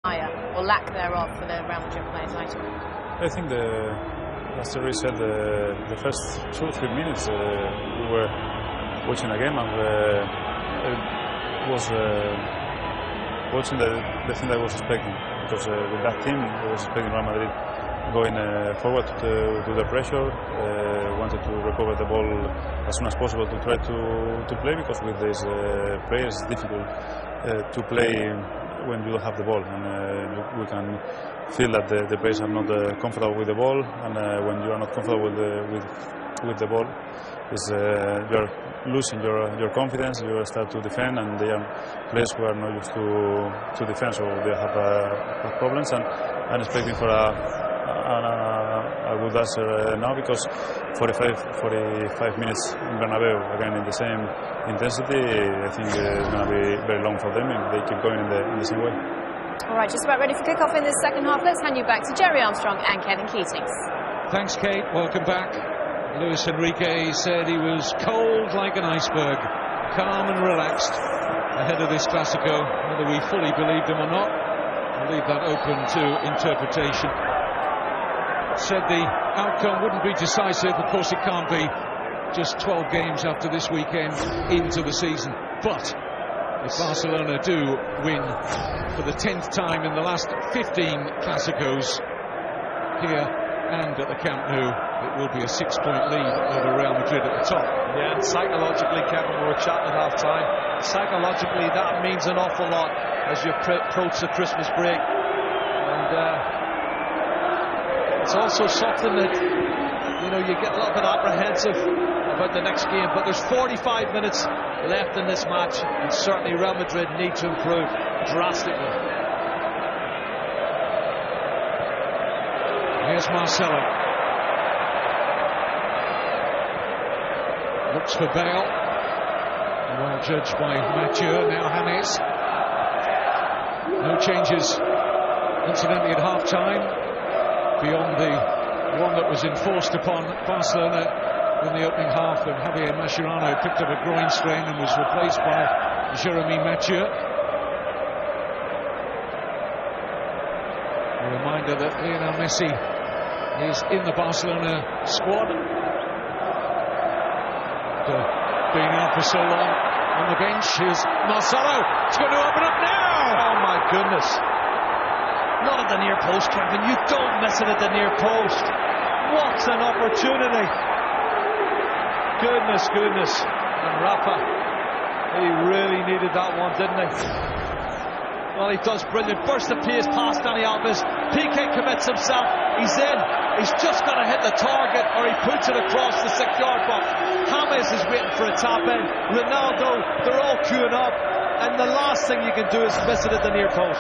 or lack thereof for the Real Madrid players later? I think as Terry said, the first 2 or 3 minutes we were watching a game and it was watching the thing that I was expecting, because with that team I was expecting Real Madrid going forward to the pressure, wanted to recover the ball as soon as possible to try to play, because with these players it's difficult to play when you don't have the ball, and we can feel that the players are not comfortable with the ball, and when you are not comfortable with the ball, you are losing your confidence. You start to defend, and they are players who are not used to defend, so they have problems. And I'm expecting for a good answer now, because 45 minutes in Bernabeu again in the same intensity, I think it's going to be very long for them if they keep going in the same way. All right, just about ready for kick-off in this second half. Let's hand you back to Jerry Armstrong and Kevin Keatings. Thanks, Kate. Welcome back. Luis Enrique said he was cold like an iceberg, calm and relaxed ahead of this Classico. Whether we fully believed him or not, I'll leave that open to interpretation. Said the outcome wouldn't be decisive. Of course it can't be, just 12 games after this weekend into the season. But if Barcelona do win for the 10th time in the last 15 Clásicos here and at the Camp Nou, it will be a 6-point lead over Real Madrid at the top. Yeah, and psychologically, Kevin, we were chatting at half-time, psychologically that means an awful lot as you approach the Christmas break. And it's also something that, you know, you get a little bit apprehensive about the next game, but there's 45 minutes left in this match, and certainly Real Madrid need to improve drastically. Here's Marcelo. Looks for Bale. Well judged by Mathieu. Now James. No changes, incidentally, at half-time, beyond the one that was enforced upon Barcelona in the opening half, and Javier Mascherano picked up a groin strain and was replaced by Jérémy Mathieu. A reminder that Lionel Messi is in the Barcelona squad. After being out for so long on the bench, here's Marcelo. It's going to open up now! Oh my goodness. Not at the near post, Kevin. You don't miss it at the near post. What an opportunity. Goodness. And Rafa, he really needed that one, didn't he? Well, he does brilliant. Burst of pace past Dani Alves. Piqué commits himself. He's in. He's just got to hit the target, or he puts it across the 6-yard box. James is waiting for a tap in. Ronaldo, they're all queuing up. And the last thing you can do is miss it at the near post.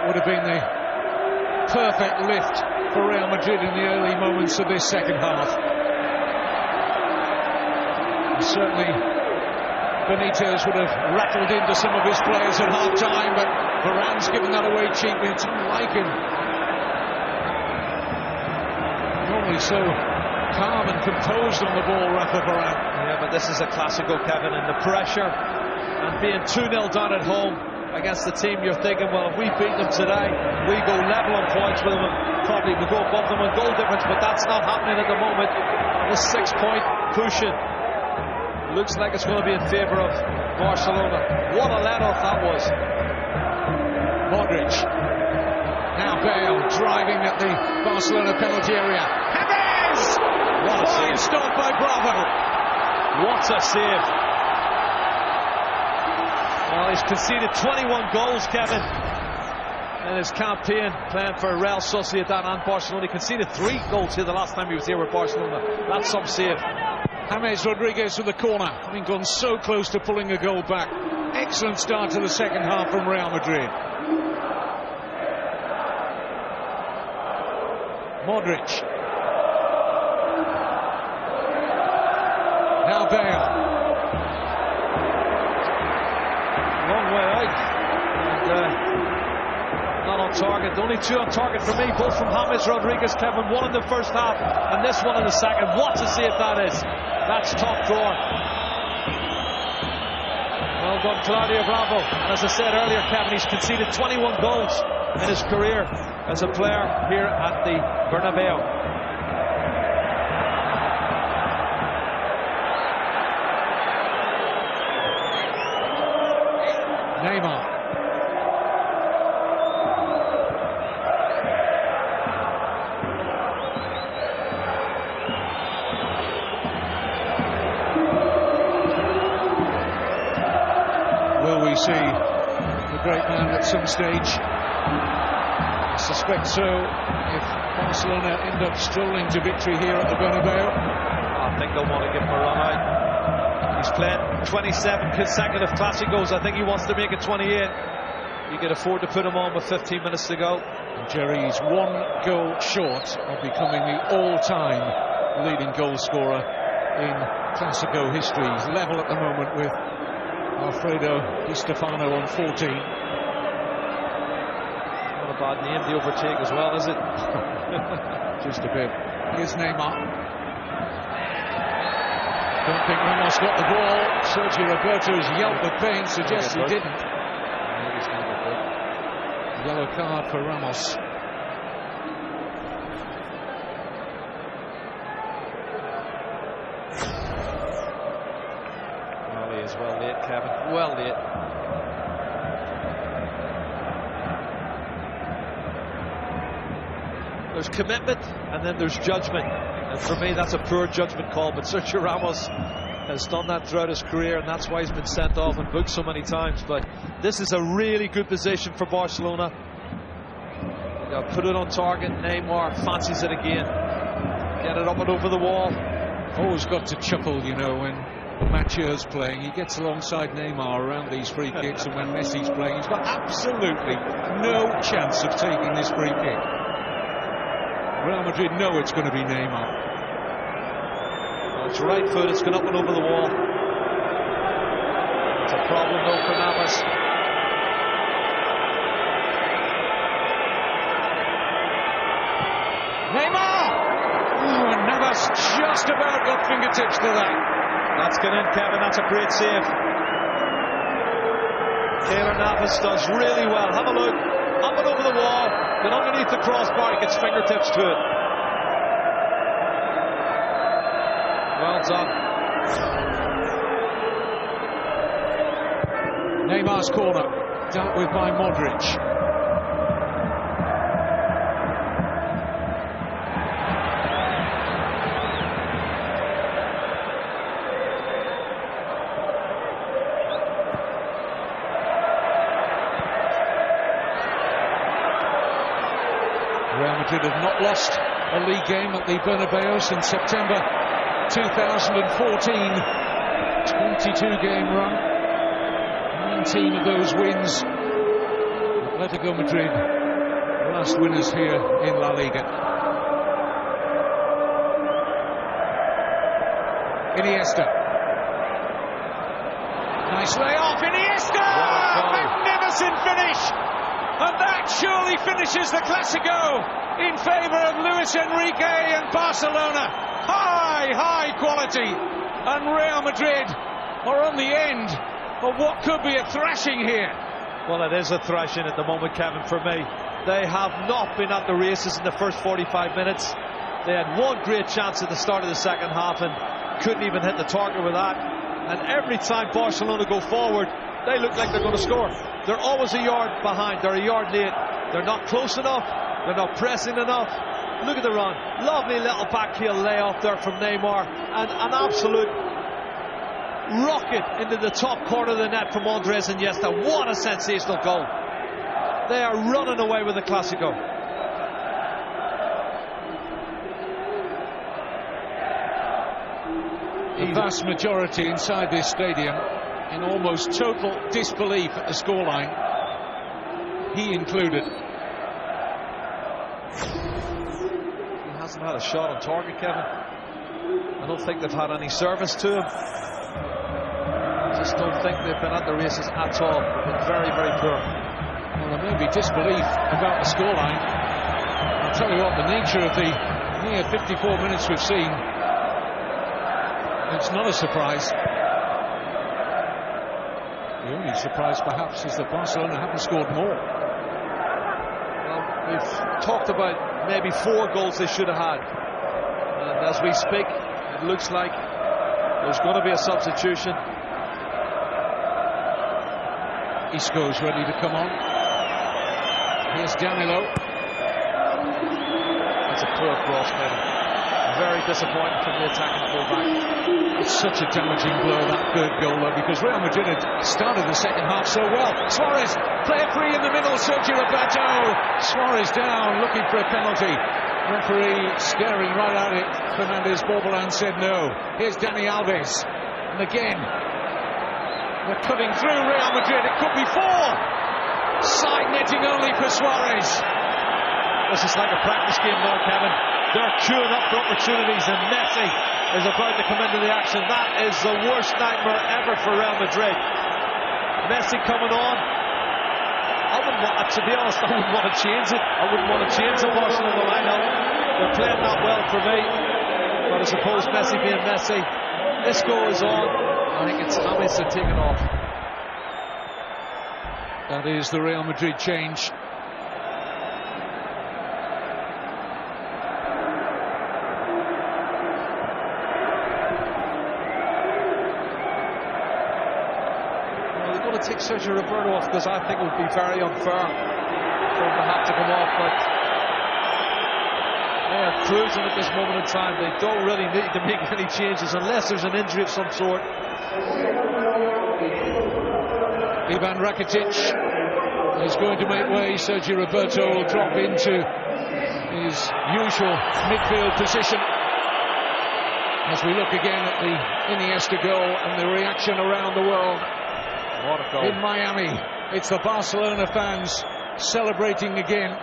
Would have been the perfect lift for Real Madrid in the early moments of this second half. And certainly Benitez would have rattled into some of his players at half-time, but Varane's given that away cheaply. It's unlike him. Normally so calm and composed on the ball, Rafa Varane. Yeah, but this is a Classico, Kevin, and the pressure and being 2-0 down at home against the team, you're thinking, well, if we beat them today, we go level on points with them, and probably we go above them on goal difference, but that's not happening at the moment. This 6-point pushing looks like it's going to be in favour of Barcelona. What a let-off that was. Modric. Now Bale driving at the Barcelona penalty area. James! Fine stop by Bravo. What a save. Well, he's conceded 21 goals, Kevin, in his campaign playing for Real Sociedad and Barcelona. He conceded 3 goals here the last time he was here with Barcelona. That's some save. James Rodriguez with the corner, having gone so close to pulling a goal back. Excellent start to the second half from Real Madrid. Modric. Now Bale. Long way out, and not on target. Only 2 on target for me, both from James Rodriguez, Kevin. One in the first half and this one in the second. What a save that is. That's top drawer. Well done Claudio Bravo. And as I said earlier, Kevin, he's conceded 21 goals in his career as a player here at the Bernabeu. Neymar. Will we see the great man at some stage? I suspect so, if Barcelona end up strolling to victory here at the Bernabeu. I think they'll want to give him a run out. He's played 27 consecutive Clásicos. I think he wants to make it 28. You can afford to put him on with 15 minutes to go. And Jerry's 1 goal short of becoming the all-time leading goal scorer in Classico history. He's level at the moment with Alfredo Di Stefano on 14. Not a bad name to overtake as well, is it? Just a bit. Here's Neymar. Don't think Ramos got the ball. Sergio Roberto's yelp of pain suggests he didn't. Yellow card for Ramos. Well, he is well late, Kevin. Well late. There's commitment and then there's judgment. And for me, that's a poor judgment call. But Sergio Ramos has done that throughout his career, and that's why he's been sent off and booked so many times. But this is a really good position for Barcelona. They'll put it on target. Neymar fancies it again. Get it up and over the wall. Always got to chuckle, you know, when Mathieu's playing. He gets alongside Neymar around these free kicks, and when Messi's playing, he's got absolutely no chance of taking this free kick. Real Madrid know it's going to be Neymar. Well, it's right foot, it's gone up and over the wall. It's a problem though for Navas. Neymar! Oh, and Navas just about got fingertips to that. That's gone in, Kevin, that's a great save. Keylor Navas does really well. Have a look. Up and over the wall. Then underneath the crossbar, he gets fingertips to it. Well done. Neymar's corner, dealt with by Modric. Real Madrid have not lost a league game at the Bernabeu since September 2014. 22-game run. 19 of those wins. Atletico Madrid, last winners here in La Liga. Iniesta. Nice layoff, Iniesta! Magnificent finish! And that surely finishes the Classico in favour of Luis Enrique and Barcelona. High quality. And Real Madrid are on the end of what could be a thrashing here. Well, it is a thrashing at the moment, Kevin, for me. They have not been at the races in the first 45 minutes. They had one great chance at the start of the second half and couldn't even hit the target with that. And every time Barcelona go forward, they look like they're going to score. They're always a yard behind. They're a yard late. They're not close enough. They're not pressing enough. Look at the run. Lovely little backheel layoff there from Neymar. And an absolute rocket into the top corner of the net from Andres Iniesta. What a sensational goal. They are running away with the Classico. The vast majority inside this stadium in almost total disbelief at the scoreline, he included. He hasn't had a shot on target, Kevin. I don't think they've had any service to him. I just don't think they've been at the races at all. They've been very poor. Well, there may be disbelief about the scoreline. I'll tell you what, the nature of the near 54 minutes we've seen, it's not a surprise. The surprise perhaps is that Barcelona haven't scored more. Well, we've talked about maybe 4 goals they should have had, and as we speak it looks like there's going to be a substitution. Isco's ready to come on. Here's Danilo. That's a poor cross, Kevin. Very disappointing from the attacking fullback. It's such a damaging blow, that third goal, though, because Real Madrid had started the second half so well. Suarez, player free in the middle, Sergio Roberto. Suarez down, looking for a penalty. Referee staring right at it. Fernandez Borbolan said no. Here's Dani Alves. And again, they're cutting through Real Madrid. It could be 4. Side netting only for Suarez. This is like a practice game now, Kevin. They're queuing up for opportunities, and Messi is about to come into the action. That is the worst nightmare ever for Real Madrid. Messi coming on. To be honest, I wouldn't want to change it. I wouldn't want to change the Barcelona lineup. They're playing that well for me. But I suppose Messi being Messi. Isco is on. I think it's James to take it off. That is the Real Madrid change. Take Sergio Roberto off, because I think it would be very unfair for him to have to come off, but they are cruising at this moment in time. They don't really need to make any changes unless there's an injury of some sort. Ivan Rakitic is going to make way. Sergio Roberto will drop into his usual midfield position. As we look again at the Iniesta goal and the reaction around the world. In Miami, it's the Barcelona fans celebrating again.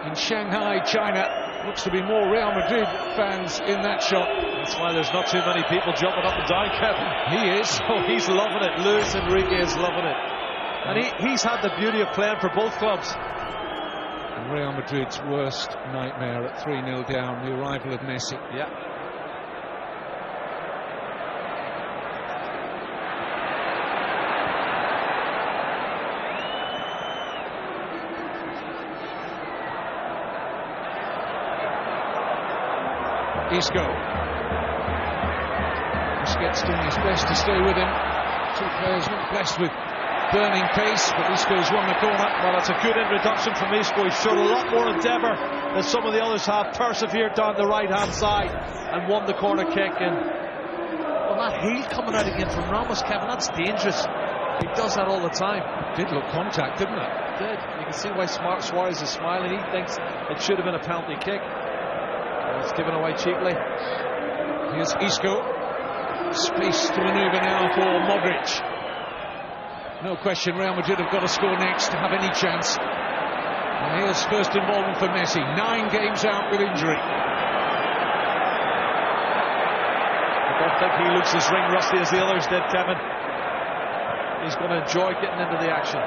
In Shanghai, China, looks to be more Real Madrid fans in that shot. That's why there's not too many people jumping up and down, Kevin. He is. Oh, he's loving it. Luis Enrique is loving it. And he's had the beauty of playing for both clubs. And Real Madrid's worst nightmare at 3-0 down, the arrival of Messi. Yeah. Isco. Busquets doing his best to stay with him. 2 players not blessed with burning pace, but Isco's won the corner. Well, that's a good introduction from Isco. He showed a lot more endeavour than some of the others have. Persevered down the right-hand side and won the corner kick. And well, that heel coming out again from Ramos, Kevin, that's dangerous. He does that all the time. Did look contact, didn't it? It did. You can see why Suarez is smiling. He thinks it should have been a penalty kick. It's given away cheaply. Here's Isco. Space to manoeuvre now for Modric. No question, Real Madrid have got to score next to have any chance. And here's first involvement for Messi. 9 games out with injury. I don't think he looks as ring rusty as the others did, Kevin. He's going to enjoy getting into the action.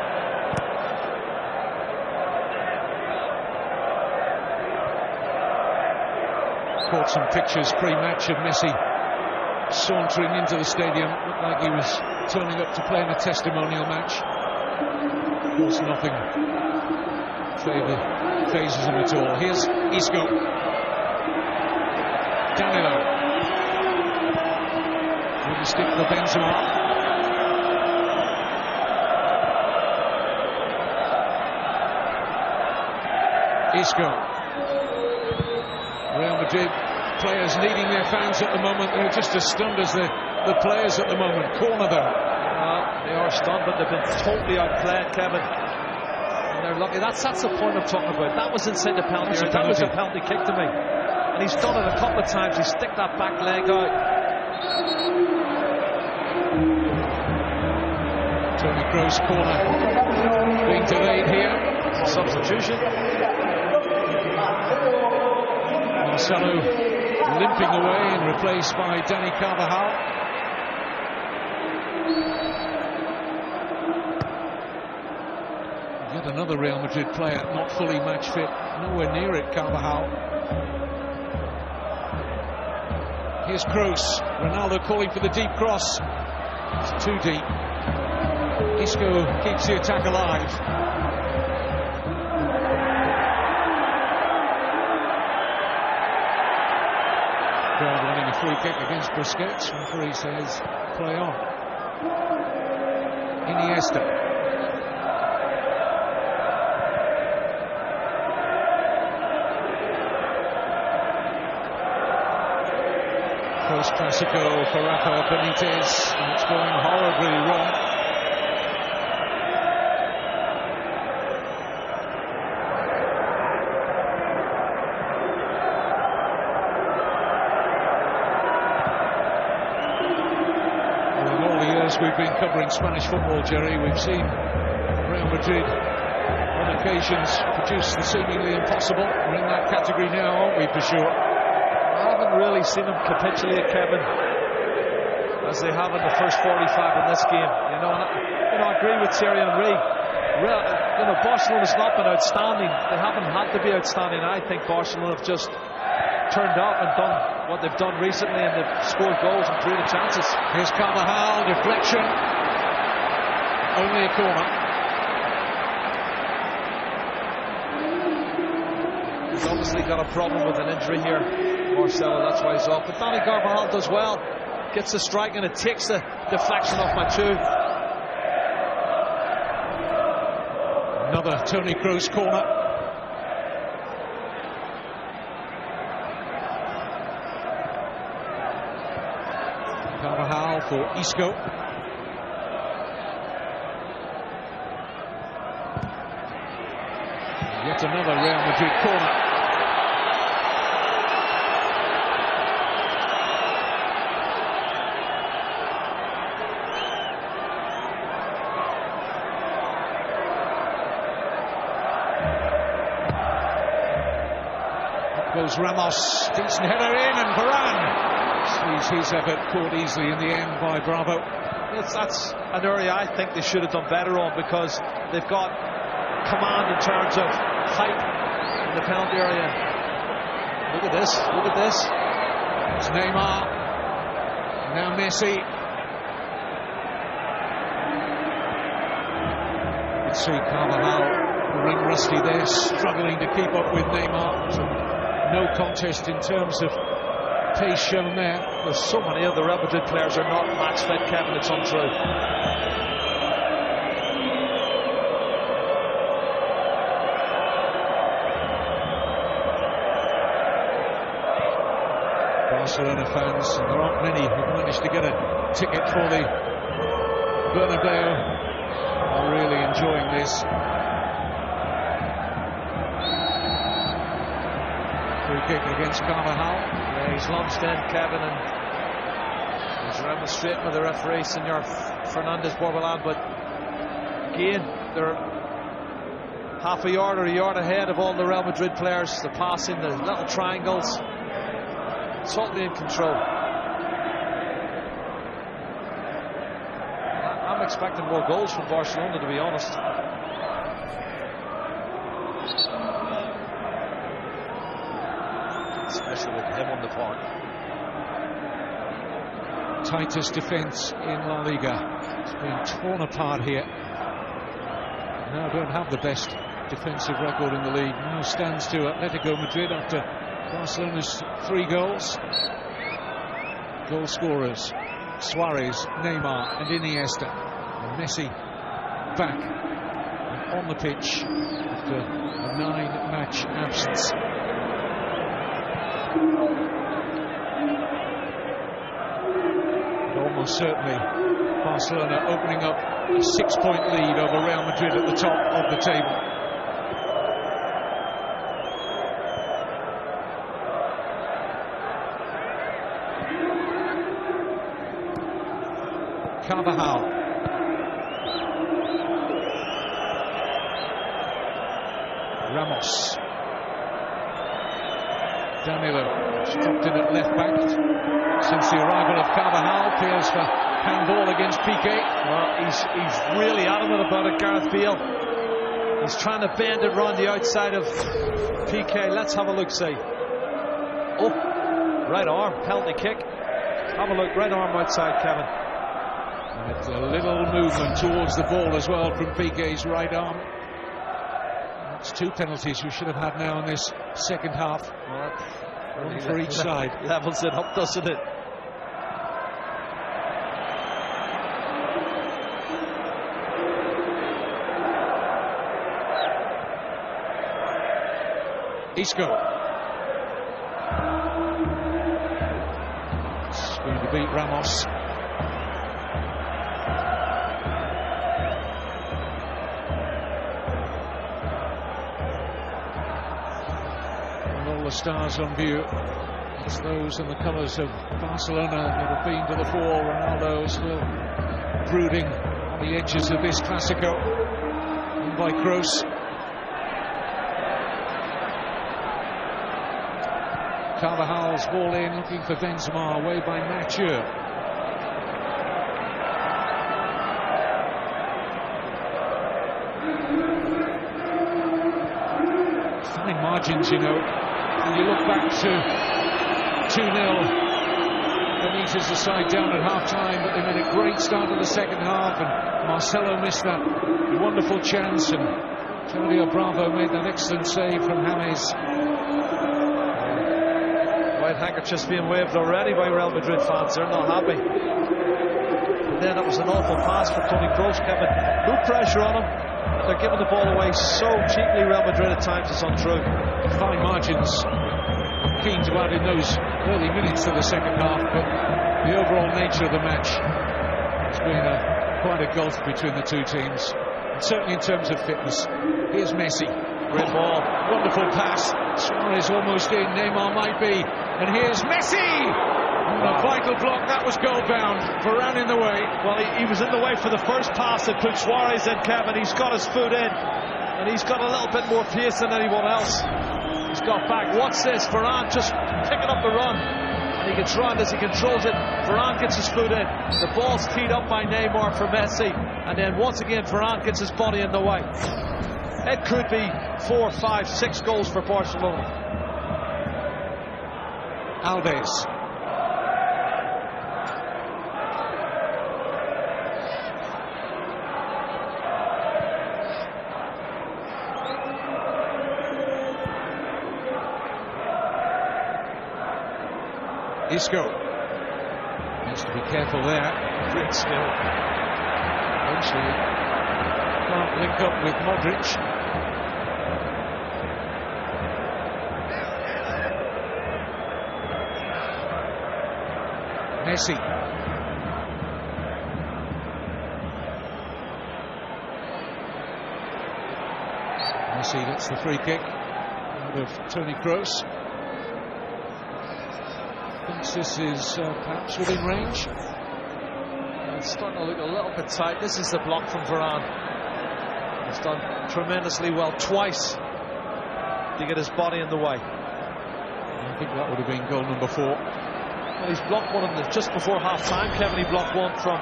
Caught some pictures pre-match of Messi sauntering into the stadium. Looked like he was turning up to play in a testimonial match. Of course, nothing phases him at all. Here's Isco. Danilo. With the stick for Benzema. Isco. Real Madrid players needing their fans at the moment. They're just as stunned as the players at the moment. Corner though. They are stunned, but they've been totally outplayed, Kevin. And they're lucky. That's the point I'm talking about. That was inside the penalty area. That was a penalty kick to me. And he's done it a couple of times. He stick that back leg out. Toni Kroos corner being delayed here. Substitution. Marcelo limping away and replaced by Dani Carvajal. Yet another Real Madrid player not fully match fit, nowhere near it, Carvajal. Here's Kroos. Ronaldo calling for the deep cross. It's too deep. Isco keeps the attack alive. Crowd wanting a free kick against Busquets. Referee says play on. Iniesta. First Classico for Rafa Benitez, and it's going horribly wrong. We've been covering Spanish football, Jerry. We've seen Real Madrid on occasions produce the seemingly impossible. We're in that category now, aren't we, for sure? I haven't really seen them capitulate, Kevin, as they have in the first 45 in this game. I agree with Thierry Henry. Barcelona's not been outstanding. They haven't had to be outstanding. I think Barcelona have just turned up and done what they've done recently, and they've scored goals and created chances. Here's Carvajal, deflection, only a corner. He's obviously got a problem with an injury here, Marcelo, that's why he's off. But Dani Carvajal does well, gets the strike, and it takes the deflection off Mathieu. Another Toni Kroos corner. Carvajal for Isco. Yet another Real Madrid corner. Up goes Ramos, decent header in, and Varane sees his effort caught easily in the end by Bravo. That's an area I think they should have done better on, because they've got command in terms of height in the penalty area. Look at this, look at this. It's Neymar, now Messi. You can see Carvajal, ring rusty there, struggling to keep up with Neymar. So no contest in terms of pace shown there. There's so many of the Real Madrid players are not match fit, Kevin, it's untrue. Barcelona fans, and there aren't many who've managed to get a ticket for the Bernabeu, are really enjoying this. Free kick against Carvajal. Yeah, he's launched in, Kevin, and he's remonstrating with the referee, Senor Fernandez Borbalán, but again, they're half a yard or a yard ahead of all the Real Madrid players. The passing, the little triangles, totally in control. I'm expecting more goals from Barcelona, to be honest. Especially with him on the park. Tightest defence in La Liga. It's been torn apart here. Now don't have the best defensive record in the league. Now stands to Atletico Madrid after Barcelona's 3 goals. Goal scorers: Suarez, Neymar and Iniesta. And Messi back and on the pitch after a 9-match absence. And almost certainly Barcelona opening up a 6-point lead over Real Madrid at the top of the table. Carvajal. Ramos. Danilo dropped in at left back since the arrival of Carvajal. Appeals for handball against Piqué. Well, he's really adamant about it, Gareth Bale. He's trying to bend it round the outside of Piqué. Let's have a look, see. Oh, right arm, penalty kick. Have a look, right arm outside, Kevin. With a little movement towards the ball as well from Piqué's right arm. That's 2 penalties we should have had now in this second half. One for each side. Levels it up, doesn't it? Isco. It's going to beat Ramos. And all the stars on view. It's those in the colours of Barcelona that have been to the fore. Ronaldo still brooding on the edges of this Classico. And by Kroos. Carvajal's ball in, looking for Benzema, away by Mathieu. Fine margins, you know. When you look back to 2-0, Benitez aside down at half-time, but they made a great start to the second half, and Marcelo missed that wonderful chance, and Claudio Bravo made that excellent save from James. White handkerchiefs being waved already by Real Madrid fans. They're not happy. And then it was an awful pass for Toni Kroos, Kevin. No pressure on him. They're giving the ball away so cheaply. Real Madrid at times, it's untrue. Fine margins. Keen to add in those early minutes of the second half, but the overall nature of the match has been quite a gulf between the two teams, and certainly in terms of fitness. Here's Messi. Great ball. Wonderful pass. Suarez almost in. Neymar might be. And here's Messi! A vital block. That was goal bound. Varane in the way. Well, he was in the way for the first pass that put Suarez in, Kevin. He's got his foot in. And he's got a little bit more pace than anyone else. He's got back. What's this? Varane just picking up the run. And he gets round as he controls it. Varane gets his foot in. The ball's teed up by Neymar for Messi. And then once again, Varane gets his body in the way. It could be 4, 5, 6 goals for Barcelona. Alves. Isco. Needs to be careful there. Great skill. Eventually can't link up with Modric. Messi. Messi gets the free kick out of Toni Kroos. Thinks this is perhaps within range. It's starting to look a little bit tight. This is the block from Varane. He's done tremendously well twice to get his body in the way. I think that would have been goal number 4. Well, he's blocked one of them just before half-time. Kevin, he blocked one from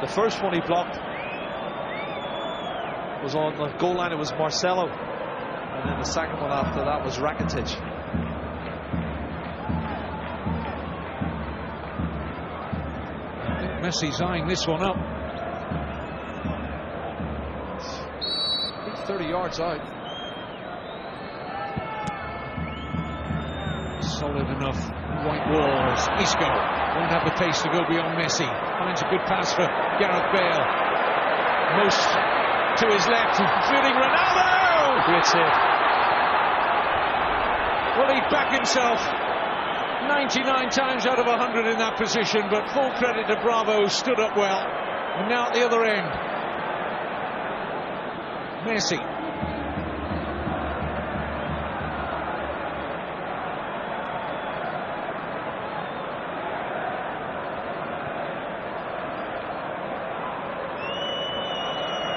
the first one he blocked was on the goal line. It was Marcelo, and then the second one after that was Rakitic. I think Messi's eyeing this one up. He's 30 yards out. Solid enough white walls. Isco won't have the pace to go beyond Messi. Finds a good pass for Gareth Bale. Most to his left, including Ronaldo. Great save. Will he back himself 99 times out of 100 in that position, but full credit to Bravo, who stood up well. And now at the other end, Messi.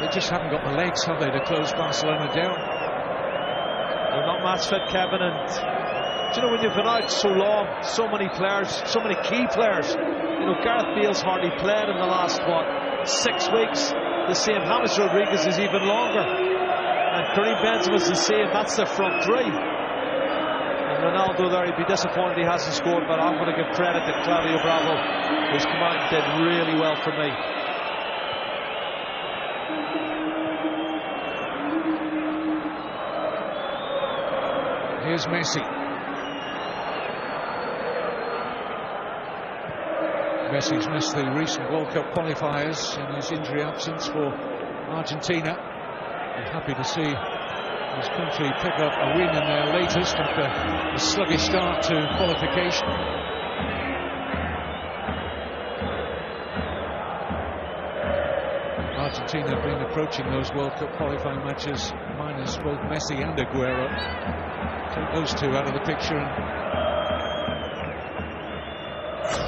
They just haven't got the legs, have they, to close Barcelona down? They're not match fit, Kevin, and do you know, when you've been out so long, so many players, so many key players, you know, Gareth Bale's hardly played in the last, 6 weeks. The same. James Rodriguez is even longer. And Karim Benzema's the same. That's the front three. And Ronaldo there, he'd be disappointed he hasn't scored, but I'm going to give credit to Claudio Bravo, who's come out and did really well for me. Here's Messi. Messi's missed the recent World Cup qualifiers in his injury absence for Argentina. I'm happy to see his country pick up a win in their latest after a sluggish start to qualification. Argentina have been approaching those World Cup qualifying matches minus both Messi and Aguero. Take those two out of the picture and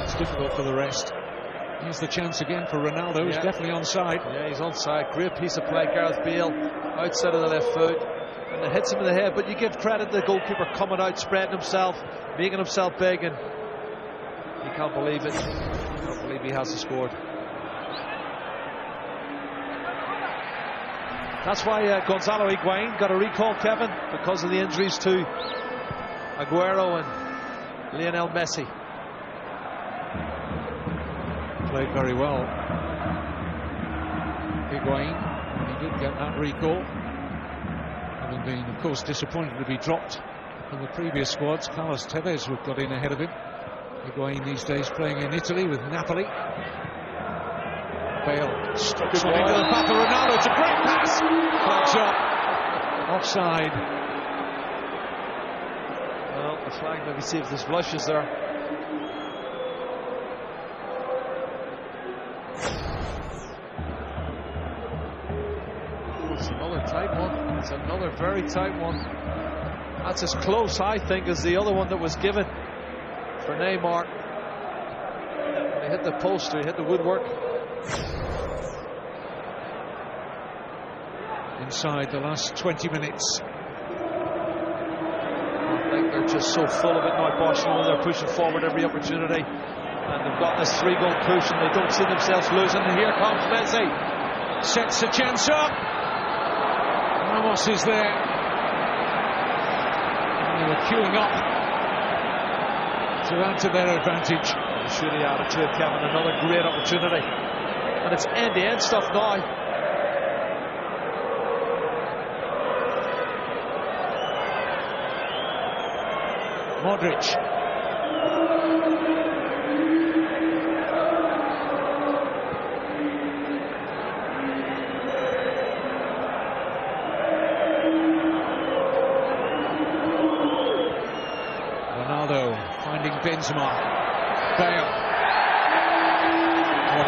it's difficult for the rest. Here's the chance again for Ronaldo. He's definitely onside. Yeah, he's onside. Great piece of play, Gareth Bale, outside of the left foot. And it hits him in the head, but you give credit to the goalkeeper coming out, spreading himself, making himself big, and he can't believe it. Can't believe he hasn't scored. That's why Gonzalo Higuain got a recall, Kevin, because of the injuries to Aguero and Lionel Messi. Played very well, Higuain, when he did get that recall. Having been, of course, disappointed to be dropped from the previous squads. Carlos Tevez would got in ahead of him. Higuain these days playing in Italy with Napoli. Bale strokes one into the path of Ronaldo. It's a great pass. Flags up. Offside. Well, the flag, maybe see if there's blushes there. It's another tight one. It's another very tight one. That's as close, I think, as the other one that was given for Neymar. When he hit the post, or he hit the woodwork. Inside the last 20 minutes. I think they're just so full of it now, Barcelona. They're pushing forward every opportunity. And they've got this 3-goal push and they don't see themselves losing. And here comes Messi. Sets the chance up. Ramos is there. And they were queuing up to add to their advantage. Shooting attitude, Kevin. Another great opportunity. And it's end-to-end stuff now. Modric. Ronaldo finding Benzema. Bale.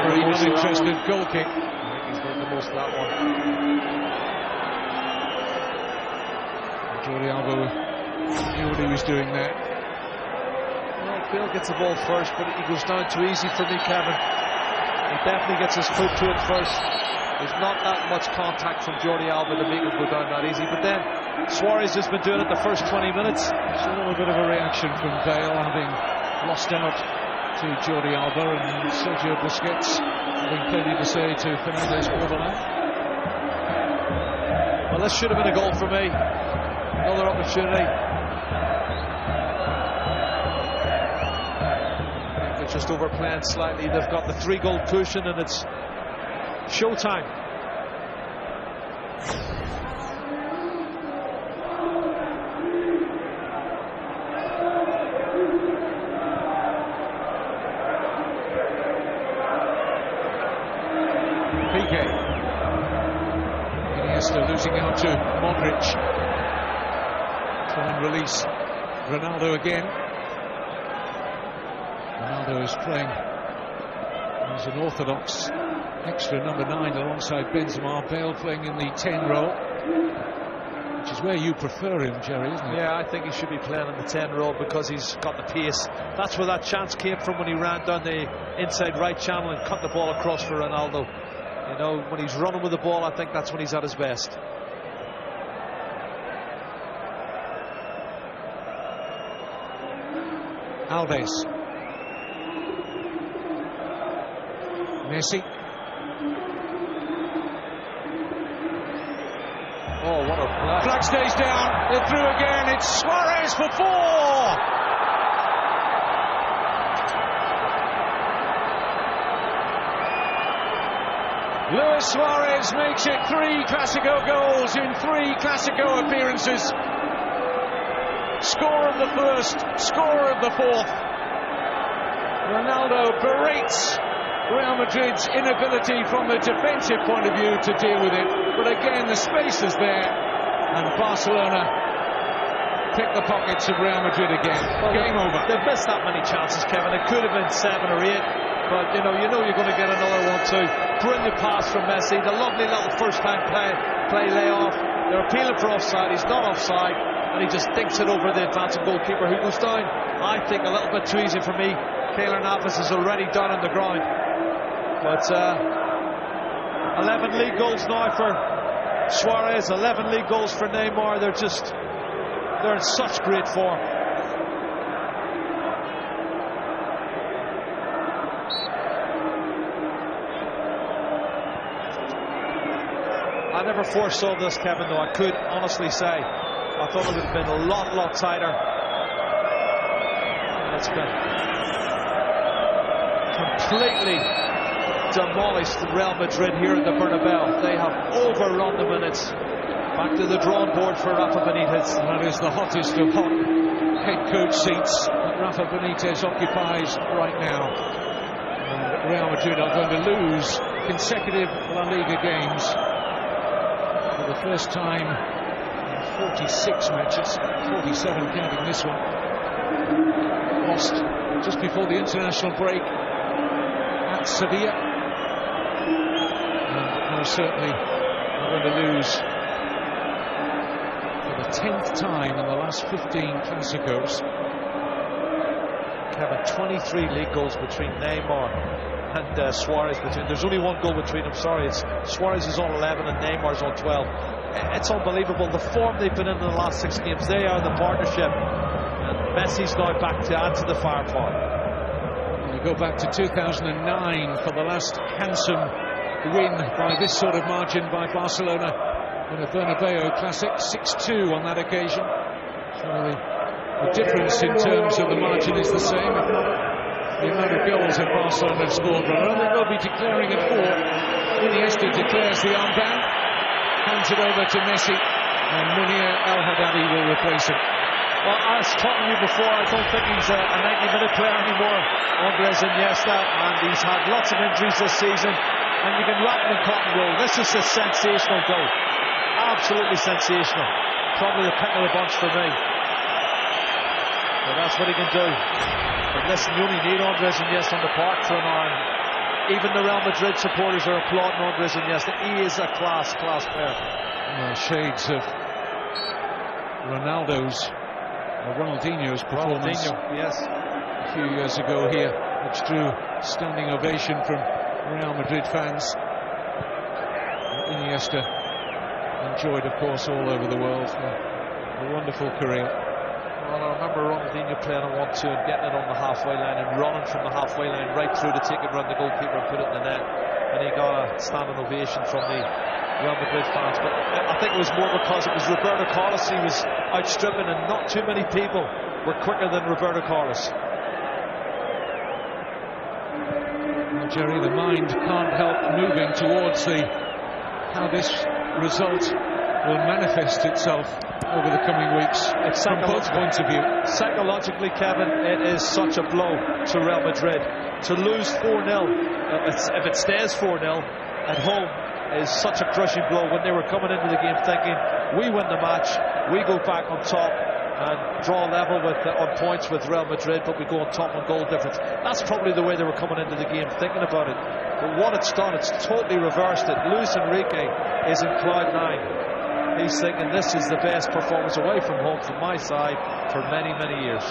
Very uninterested goal kick. I think he's made the most of that one. Jordi Alba knew what he was doing there. Well, Bale gets the ball first, but he goes down too easy for me, Kevin. He definitely gets his foot to it first. There's not that much contact from Jordi Alba to make him go down that easy. But then Suarez has been doing it the first 20 minutes. Just a little bit of a reaction from Bale, having lost out to Jordi Alba, and Sergio Busquets having plenty to say to Fernandes Borderland. Well, this should have been a goal for me. Another opportunity. They're just overplaying slightly. They've got the 3-goal cushion and it's showtime. Piqué. Iniesta losing out to Modric. Try and release Ronaldo again. Ronaldo is playing as an orthodox extra number 9 alongside Benzema. Bale playing in the 10 role, which is where you prefer him, Jerry, isn't it? Yeah, I think he should be playing in the 10 role because he's got the pace. That's where that chance came from, when he ran down the inside right channel and cut the ball across for Ronaldo. You know, when he's running with the ball, I think that's when he's at his best. Alves. Messi. Oh, what a play. Flag stays down. They're through again. It's Suarez for 4. Luis Suarez makes it 3 Classico goals in 3 Classico appearances. Score of the first, score of the fourth. Ronaldo berates Real Madrid's inability from the defensive point of view to deal with it. But again, the space is there, and Barcelona pick the pockets of Real Madrid again. Well, game over. They've missed that many chances, Kevin. It could have been 7 or 8. But you know you're going to get another one too. Brilliant pass from Messi. The lovely little first-time play layoff. They're appealing for offside. He's not offside, and he just dinks it over the advancing goalkeeper, who goes down. I think a little bit too easy for me. Keylor Navas is already down on the ground. But 11 league goals now for Suarez. 11 league goals for Neymar. They're in such great form. I never foresaw this, Kevin, though. I could honestly say I thought it would have been a lot tighter. And it's been completely demolished Real Madrid here at the Bernabeu. They have overrun the minutes. Back to the drawing board for Rafa Benitez. That is the hottest of hot head coach seats that Rafa Benitez occupies right now. And Real Madrid are going to lose consecutive La Liga games. For the first time in 46 matches, 47 counting this one. Lost just before the international break at Sevilla. And most certainly are going to lose for the 10th time in the last 15 Classicos. Kevin, 23 league goals between Neymar and Suarez. There's only one goal between them. Sorry, it's Suarez is on 11 and Neymar's on 12. It's unbelievable the form they've been in the last 6 games. They are the partnership, and Messi's now back to add to the firepower. You go back to 2009 for the last handsome win by this sort of margin by Barcelona in the Bernabeu Classic, 6-2 on that occasion. So the difference in terms of the margin is the same, if not the amount of goals that Barcelona have scored. Ronaldo will be declaring at 4. Iniesta declares the armband, hands it over to Messi, and Munir El Haddadi will replace him. Well, I was talking to you before, I don't think he's a 90-minute player anymore, Andres Iniesta, and he's had lots of injuries this season, and you can wrap him in cotton wool. This is a sensational goal. Absolutely sensational. Probably the pick of the bunch for me. But that's what he can do. But listen, you only need Andres Iniesta on the park for an hour. Even the Real Madrid supporters are applauding Andres Iniesta. He is a class player. Shades of Ronaldinho's performance yes, a few years ago here, which drew standing ovation from Real Madrid fans. Iniesta enjoyed, of course, all over the world. A wonderful career. Well, I remember Ronaldinho playing a 1-2 and getting it on the halfway line and running from the halfway line right through to take it around the goalkeeper and put it in the net. And he got a standing ovation from the Real Madrid fans. But I think it was more because it was Roberto Carlos he was outstripping, and not too many people were quicker than Roberto Carlos. Well, Jerry, the mind can't help moving towards how this result will manifest itself over the coming weeks from both points of view. Psychologically, Kevin, it is such a blow to Real Madrid. To lose 4-0, if it stays 4-0 at home, is such a crushing blow when they were coming into the game thinking, we win the match, we go back on top and draw level on points with Real Madrid, but we go on top on goal difference. That's probably the way they were coming into the game thinking about it. But what it's done, it's totally reversed it. Luis Enrique is in cloud 9. He's thinking this is the best performance away from home from my side for many years.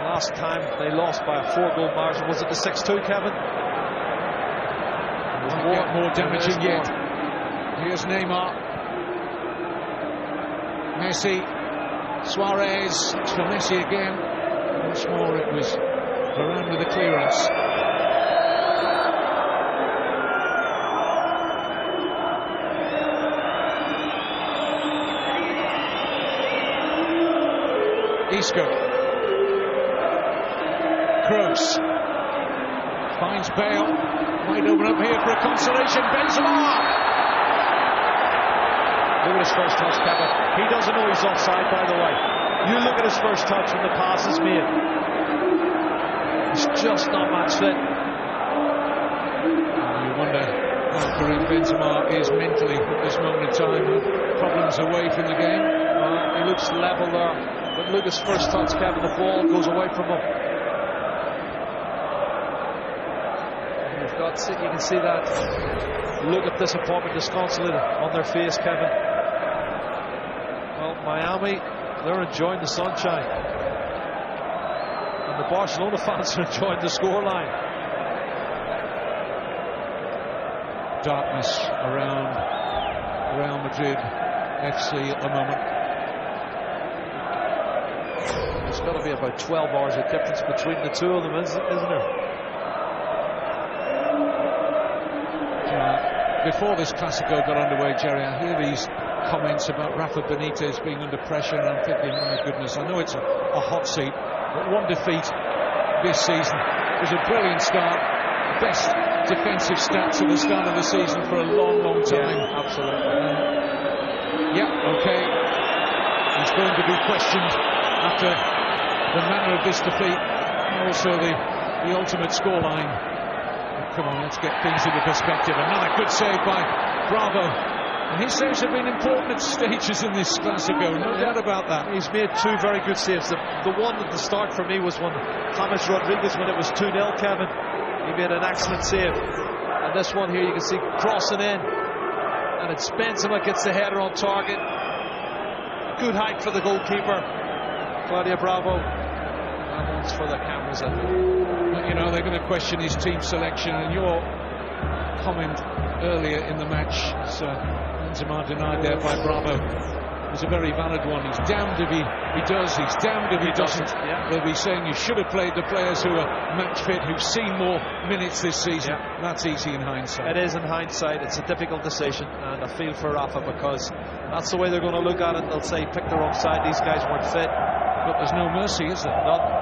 Last time they lost by a 4-goal margin, was it the 6-2, Kevin? More damaging yet. Here's Neymar, Messi, Suarez. It's for Messi again. Once more it was Varane with the clearance. Isco. Kroos finds Bale. Might open up here for a consolation. Benzema. Look at his first touch, Kevin. He doesn't know he's offside, by the way. You look at his first touch when the pass is made. He's just not match fit. You wonder how Karim Benzema is mentally at this moment in time. Problems away from the game. He looks level there. But look at his first touch, Kevin. The ball goes away from him. You've got, you can see that look of disappointment, disconsolate on their face, Kevin. Well, Miami, they're enjoying the sunshine. And the Barcelona fans are enjoying the scoreline. Darkness around Real Madrid FC at the moment. There's got to be about 12 hours of difference between the two of them, isn't there? Before this Classico got underway, Jerry, I hear these comments about Rafa Benitez being under pressure, and I'm thinking, my goodness, I know it's a hot seat, but one defeat this season. It was a brilliant start. Best defensive stats at the start of the season for a long, long time. Yeah, absolutely. Yeah, okay. He's going to be questioned after the manner of this defeat, and also the ultimate scoreline. Come on, let's get things into perspective. Another good save by Bravo. And his saves have been important at stages in this Classico, no doubt about that. He's made two very good saves. The one at the start for me was when James Rodriguez, when it was 2-0, Kevin. He made an excellent save. And this one here, you can see crossing in. And it's Benzema gets the header on target. Good height for the goalkeeper, Claudia Bravo. That one's for the cameras, I think. You know, they're going to question his team selection, and your comment earlier in the match, Benzema denied there by Bravo, was a very valid one. He's damned if he does, he's damned if he doesn't. Yeah. They'll be saying you should have played the players who are match fit, who've seen more minutes this season. Yeah. That's easy in hindsight. It is in hindsight. It's a difficult decision, and I feel for Rafa, because that's the way they're going to look at it. They'll say, pick the wrong side, these guys weren't fit. But there's no mercy, is there? Well,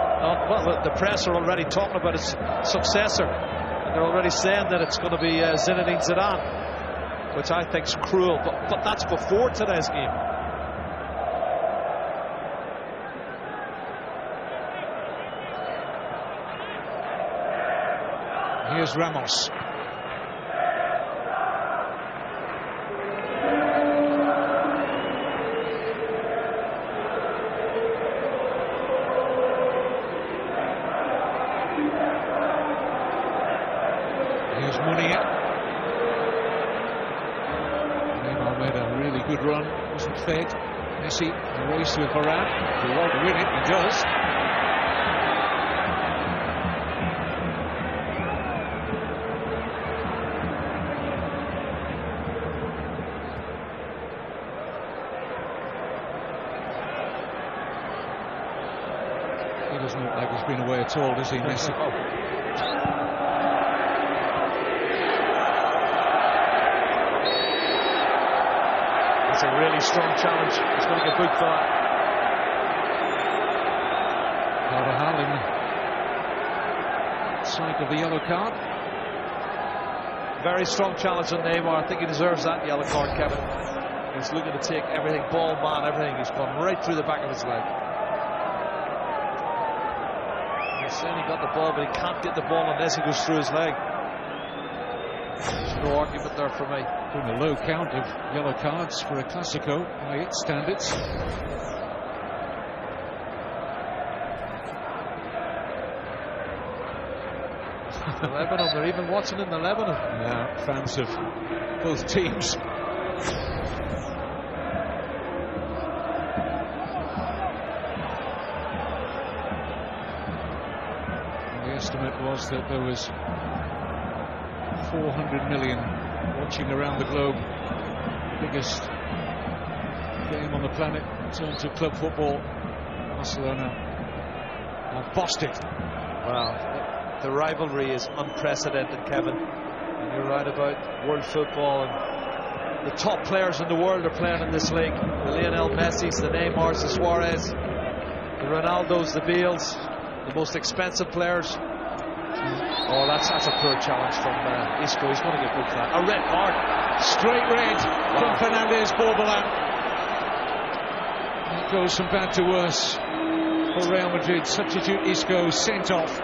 the press are already talking about his successor, and they're already saying that it's going to be Zinedine Zidane, which I think is cruel, but that's before today's game. Here's Ramos. Good run, wasn't fed. Messi, a race with Varane. He won't win it, he does. He doesn't look like he's been away at all, does he, Messi? It's a really strong challenge. He's going to get booked for that. Carvajal in sight of the yellow card. Very strong challenge on Neymar. I think he deserves that yellow card, Kevin. He's looking to take everything, ball, man, everything. He's gone right through the back of his leg. He's saying he got the ball, but he can't get the ball unless he goes through his leg. There's no argument there for me. Doing a low count of yellow cards for a Classico by its standards. Lebanon, they're even watching in the Lebanon. Yeah, fans of both teams. The estimate was that there was 400 million watching around the globe. Biggest game on the planet in terms of club football. Barcelona have bossed it. Wow, the rivalry is unprecedented, Kevin. And you're right about world football, and the top players in the world are playing in this league. The Lionel Messis, the Neymars, the Suarez. The Ronaldos, the Bales, the most expensive players. Oh, that's a poor challenge from Isco. He's going to get booked for that. A red card. Straight red from Fernandez Borbolan. It goes from bad to worse for Real Madrid. Substitute Isco sent off.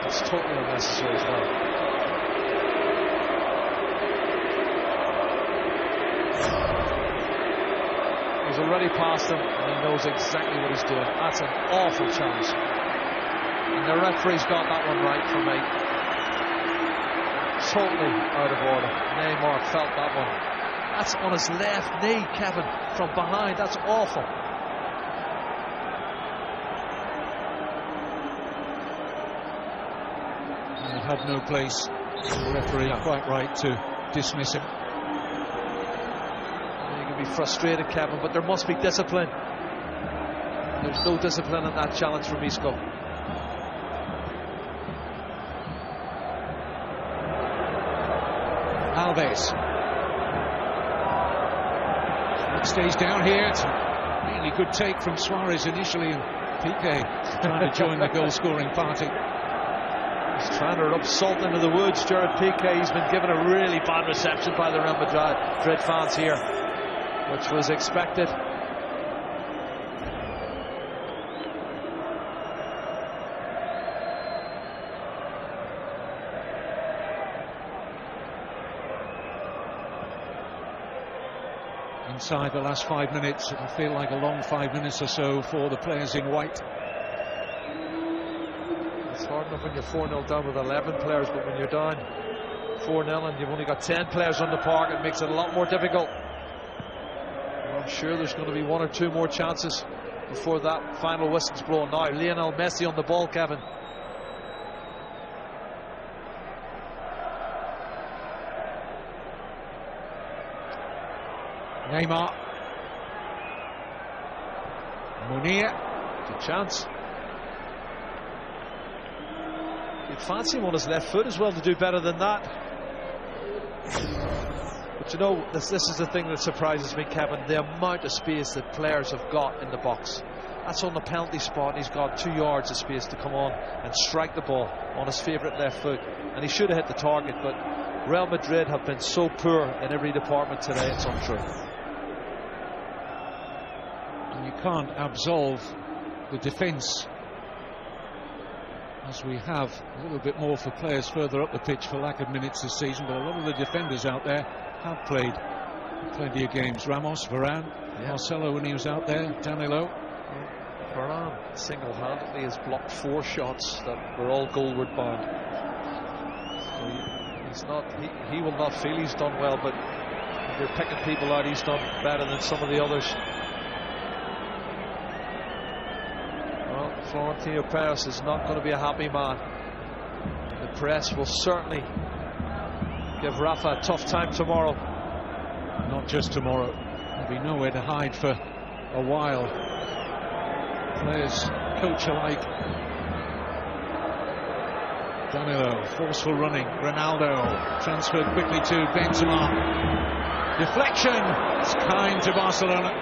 It's totally unnecessary as well. He's already past him and he knows exactly what he's doing. That's an awful challenge. And the referee's got that one right for me. Totally out of order. Neymar felt that one. That's on his left knee, Kevin, from behind. That's awful. It had no place. The referee quite right to dismiss him. You can be frustrated, Kevin, but there must be discipline. There's no discipline in that challenge from Isco. Alves. It stays down here. It's a really good take from Suarez initially, and Piqué trying to join the goal-scoring party. He's trying to rub salt into the wood. Gerard Piqué, he's been given a really bad reception by the Real Madrid fans here, which was expected. Inside the last 5 minutes, it'll feel like a long 5 minutes or so for the players in white. It's hard enough when you're 4-0 down with 11 players, but when you're down 4-0 and you've only got 10 players on the park, it makes it a lot more difficult. I'm sure there's going to be 1 or 2 more chances before that final whistle's blown. Now Lionel Messi on the ball, Kevin. Neymar. Munir. Good chance. You'd fancy him on his left foot as well to do better than that. But you know, this is the thing that surprises me, Kevin. The amount of space that players have got in the box. That's on the penalty spot, and he's got 2 yards of space to come on and strike the ball on his favourite left foot. And he should have hit the target, but Real Madrid have been so poor in every department today, it's untrue. And you can't absolve the defence, as we have a little bit more for players further up the pitch for lack of minutes this season, but a lot of the defenders out there have played plenty of games. Ramos, Varane, Marcelo when he was out there, Danilo. Varane single-handedly has blocked 4 shots that were all goalward bound. So he's not. He will not feel he's done well, but if you're picking people out, he's done better than some of the others. Well, Florentino Perez is not going to be a happy man. The press will certainly give Rafa a tough time tomorrow. Not just tomorrow. There'll be nowhere to hide for a while. Players, coach alike. Danilo, forceful running. Ronaldo transferred quickly to Benzema. Deflection. It's kind to Barcelona.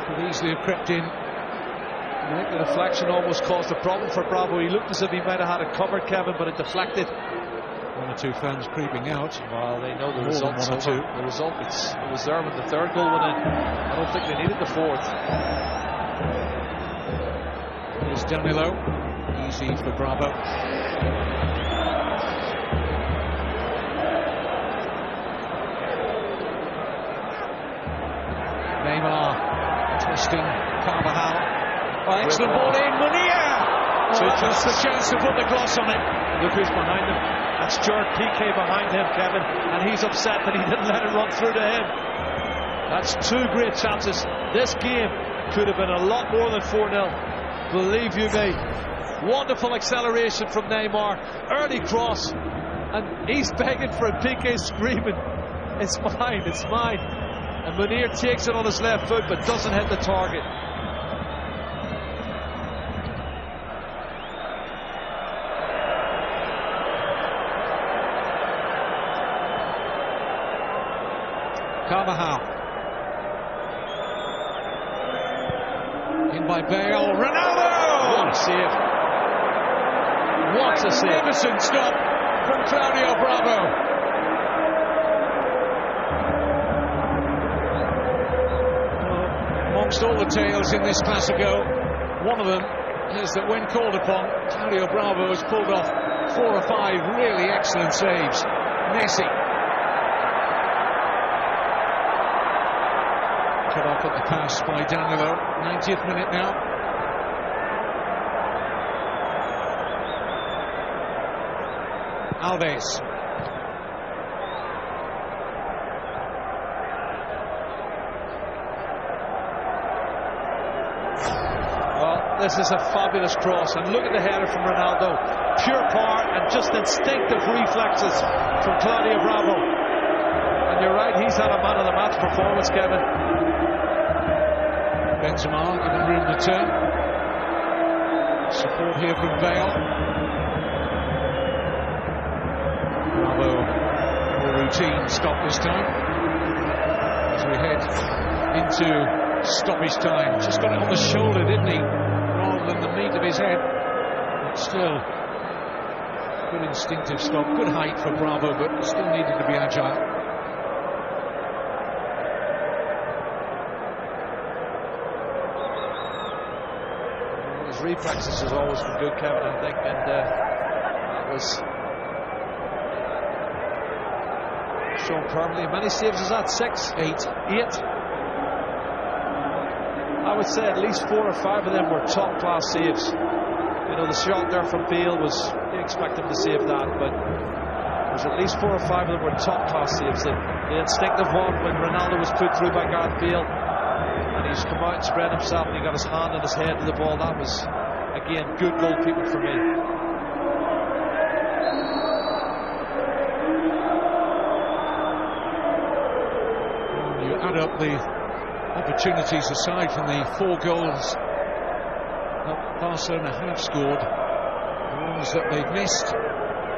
Could easily have crept in. I think the deflection almost caused a problem for Bravo. He looked as if he might have had it covered, Kevin, but it deflected. 1 or 2 fans creeping out. Well, they know the result. The result, it was there when the 3rd goal went in. I don't think they needed the 4th. Here's Danilo. Easy for Bravo. Neymar twisting Carvajal. Oh, excellent ball in. Munir! That's the chance to put the gloss on it. Look who's behind him. That's Gerard Piqué behind him, Kevin, and he's upset that he didn't let it run through to him. That's 2 great chances. This game could have been a lot more than 4-0. Believe you me. Wonderful acceleration from Neymar. Early cross, and he's begging for it. Piqué screaming, "It's mine, it's mine." And Munir takes it on his left foot, but doesn't hit the target. Carvajal. In by Bale. Ronaldo! What a save! What a save! Magnificent stop from Claudio Bravo. Amongst all the tales in this Classico, one of them is that when called upon, Claudio Bravo has pulled off 4 or 5 really excellent saves. Messi. Cut off at the pass by Danilo. 90th minute now. Alves. This is a fabulous cross, and look at the header from Ronaldo. Pure power and just instinctive reflexes from Claudio Bravo. And you're right, he's had a man of the match performance, Kevin. Benzema given room to turn. Support here from Bale. Bravo, more routine stop this time. As we head into stoppage time. Just got it on the shoulder, didn't he? Rather than the meat of his head. But still, good instinctive stop. Good height for Bravo, but still needed to be agile. His reflexes has always been good, Kevin, I think, and that was shown permanently. Many saves is that? 6? 8? I would say at least 4 or 5 of them were top-class saves. You know, the shot there from Bale was, you expect him to save that, but there's at least 4 or 5 of them were top-class saves. The instinctive one when Ronaldo was put through by Gareth Bale, and he's come out and spread himself, and he got his hand and his head to the ball. That was, again, good goalkeeping for me. You add up the opportunities aside from the 4 goals that Barcelona have scored, the ones that they've missed.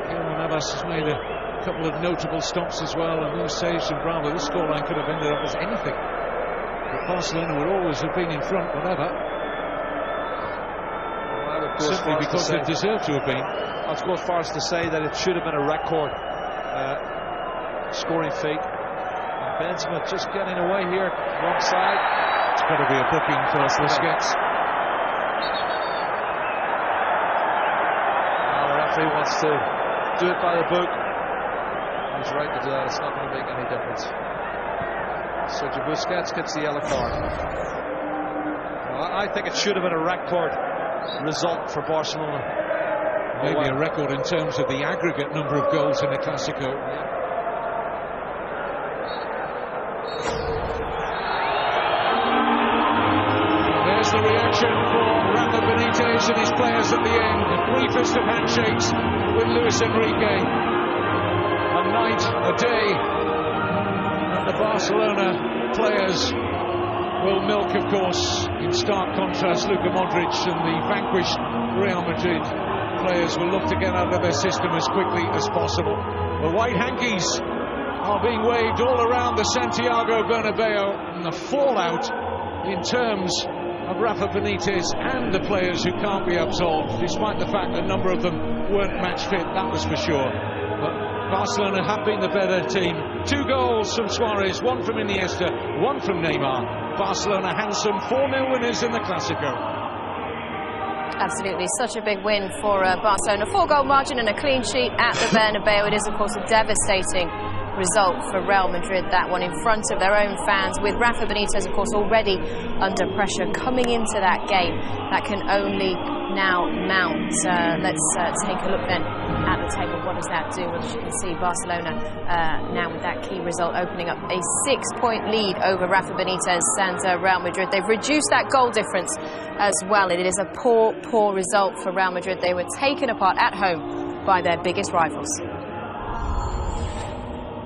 Keylor Navas has made a couple of notable stops as well, and those saves from Bravo. This scoreline could have ended up as anything, but Barcelona would always have been in front, whatever. Well, simply because they deserve to have been. I'd go as far as to say that it should have been a record scoring feat. Benzema just getting away here, wrong side. It's got to be a booking for Busquets. The referee wants to do it by the book. He's right to do that. It's not going to make any difference. Sergio Busquets gets the yellow card. Well, I think it should have been a record result for Barcelona. Maybe a record in terms of the aggregate number of goals in the Classico. The reaction for Rafa Benitez and his players at the end. The briefest of handshakes with Luis Enrique. A night, a day, and the Barcelona players will milk, of course. In stark contrast, Luka Modric and the vanquished Real Madrid players will look to get out of their system as quickly as possible. The white hankies are being waved all around the Santiago Bernabeu, and the fallout in terms of Rafa Benitez and the players who can't be absolved, despite the fact that a number of them weren't match fit, that was for sure. But Barcelona have been the better team. 2 goals from Suarez, 1 from Iniesta, 1 from Neymar. Barcelona handsome 4-0 winners in the Classico. Absolutely, such a big win for Barcelona. 4-goal margin and a clean sheet at the Bernabeu. It is, of course, a devastating result for Real Madrid, that one in front of their own fans, with Rafa Benitez, of course, already under pressure coming into that game. That can only now mount. Let's take a look then at the table. What does that do? Well, as you can see, Barcelona now with that key result opening up a 6-point lead over Rafa Benitez and Real Madrid. They've reduced that goal difference as well. It is a poor result for Real Madrid. They were taken apart at home by their biggest rivals.